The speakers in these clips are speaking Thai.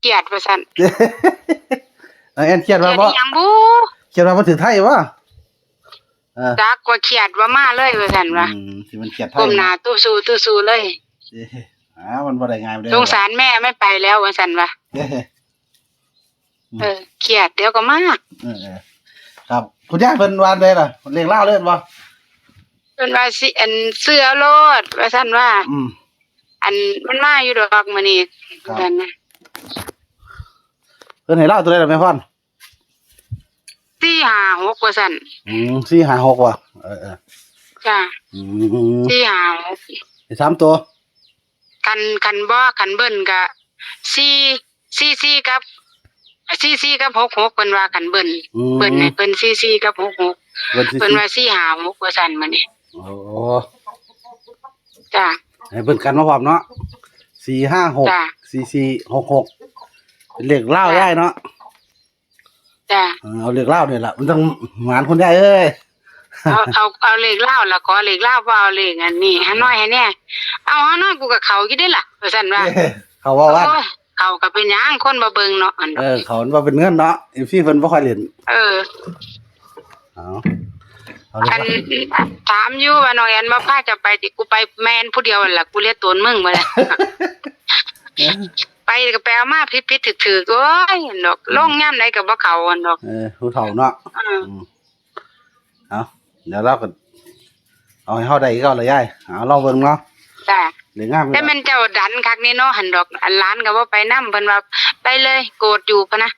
เกลียดว่าซั่น แอนเครียด เกลี ว่าย ด บ่ อีหยังบู เครียดว่าบ่ถึงไทยวะจักว่าเครียดว่ามาเลยว่าซั่นว่า สิมันเครียดไทย ก้มหน้าตู้สู้เลย มันบ่ได้ง่ายเด้ สงสารแม่ไม่ไปแล้วว่าซั่นว่าเครียดเดี๋ยวก็มา ครับคุณยายเพิ่นวานได้ล่ะเลี้ยงเล่าเล่นบ่ เพิ่นว่าสิอันเสื้อโลดว่าซั่นว่าอันมันมาอยู่ดอกมื้อนี้ซั่นนะ เพิ่นให้เล่าตัวใดล่ะแม่พร 456ว่าซั่น 456ว่ะจ้ะ456ให้3ตัวคันบ่คันเบิ่นก็4กับ66เพิ่นว่าคันเบิ่นให้เพิ่น44กับ66เพิ่นว่า456ว่าซั่นมื้อนี้โอ้จ้ะให้เพิ่นกันมาพร้อมเนาะ456 4466เป็นเลขเล่ายายเนาะจ้ะเอาเลขเล่านี่ล่ะมันต้องหมานคุณยายเอ้ยเอาเลขเล่าแล้วขอเลขเล่าบ่เอาเลขอันนี้หาน้อยให้แน่เอาหาน้อยกูก็เข้าอยู่เด้ล่ะว่าซั่นว่าเขาว่าเขาก็เป็นหยังคนบ่เบิ่งเนาะเขาว่าเป็นเงินเนาะFCเพิ่นบ่ค่อยเล่นเอาอันถามอยู่ว่าน้องแอนมาพาจะไปติกูไปแม่นผู้เดียวนั่นล่ะกูเรียกตนมึงบ่ล่ะไปก็ไปเอามาผิดๆถือๆโอ้ยดอกลงยามใดก็บ่เข้าดอกผู้เฒ่าเนาะเอาเดี๋ยวเราก็เอาให้เฮาได้ก็ละยายเอาลองเบิ่งเนาะจ้ะเรื่องงามแต่มันเจ้าดันคักนี่เนาะหั่นดอกอันหลานก็บ่ไปนำเพิ่นว่าไปเลยโกรธอยู่พะนะ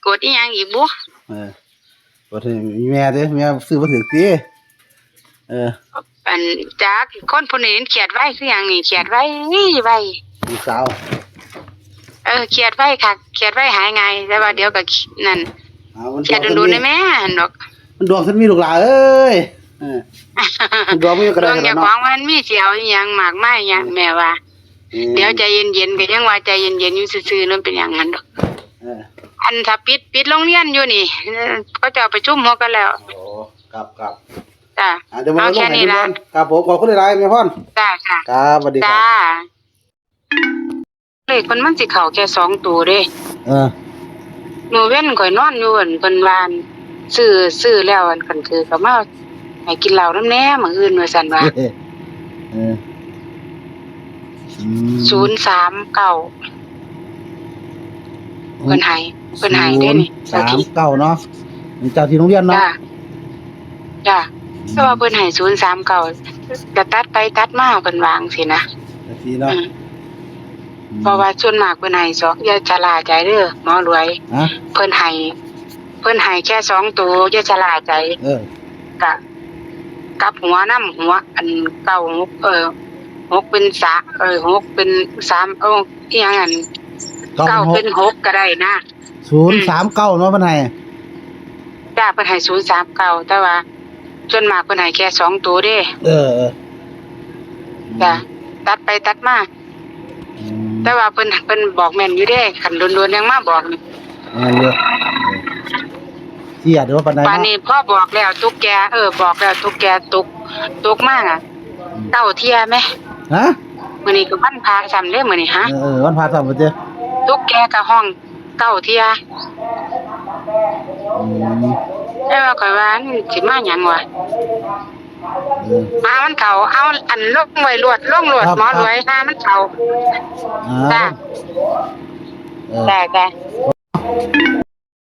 โกรธอีหยังอีกบ่บ่ถึงแม่เด้แม่ซื้อบ่ถึกติอันจักคนผู้นี้เขียดไว้คือหยังนี่เขียดไว้ลูกสาวเขียดไว้ค่ะเขียดไว้หายง่ายแต่ว่าเดี๋ยวก็นั่นเขียดดูๆได้แม่หั่นดอกมันดวงซั่นมีลูกหลานเอ้ยดวงมีก็ได้เนาะดวงอย่าของมันมีสิเอาอีหยังมากมายหยังแม่ว่าเดี๋ยวใจเย็นๆก็ยังว่าใจเย็นๆอยู่ซื่อๆนั่นเป็นหยังนั้นดอกอันถ้าปิดโรงเรียนอยู่นี่ก็จะประชุมหัวกันแล้วโอ้ครับจ้ะเอาแค่นี้ล่ะครับผมขอบคุณหลายๆแม่พรจ้ะค่ะครับสวัสดีครับจ้าเลขมันสิเข้าแค่2ตัวเด้มื้อเว้นข่อยนอนอยู่อั่นเพิ่นว่าซื้อแล้วอันคันคือก็มาให้กินเหล้านำแหน่มื้ออื่นว่าซั่นว่า039เพิ่นให้เด้นี่39เนาะเจ้าที่โรงเรียนเนาะจ้ะแต่ว่าเพิ่นให้039ก็ตัดไปตัดมาเพิ่นวางสินะทีเนาะเพราะว่าส่วนมากเพิ่นให้2อย่าชะล่าใจเด้อหมอรวยเพิ่นให้แค่2ตัวอย่าชะล่าใจก็กลับหัวนำหัวอัน96 6เป็น6เป็น3อีหยังอัน9เป็น6ก็ได้นะ039เนาะเพิ่นให้จ้าเพิ่นให้039แต่ว่าส่วนมากเพิ่นให้แค่2ตัวเด้จ้ะตัดไปตัดมาแต่ว่าเพิ่นบอกแม่นอยู่เด้คันโดนๆยังมาบอกนี่เยอะเสียดว่าปานใดเนาะป่านนี้พ่อบอกแล้วตุ๊กแกบอกแล้วตุ๊กแกตกมาอ่ะ9เที่ยแม่มื้อนี้ก็วันพระซ้ำเด้มื้อนี้ฮะวันพระซ้ำบ่เจ้ตุ๊กแกก็ห้อง9เที่ยแล้วก็ว่าสิมาหยังวะมันเข้าเอาอันลงไว้ลวดหมอรวยมันเข้าจ้ะ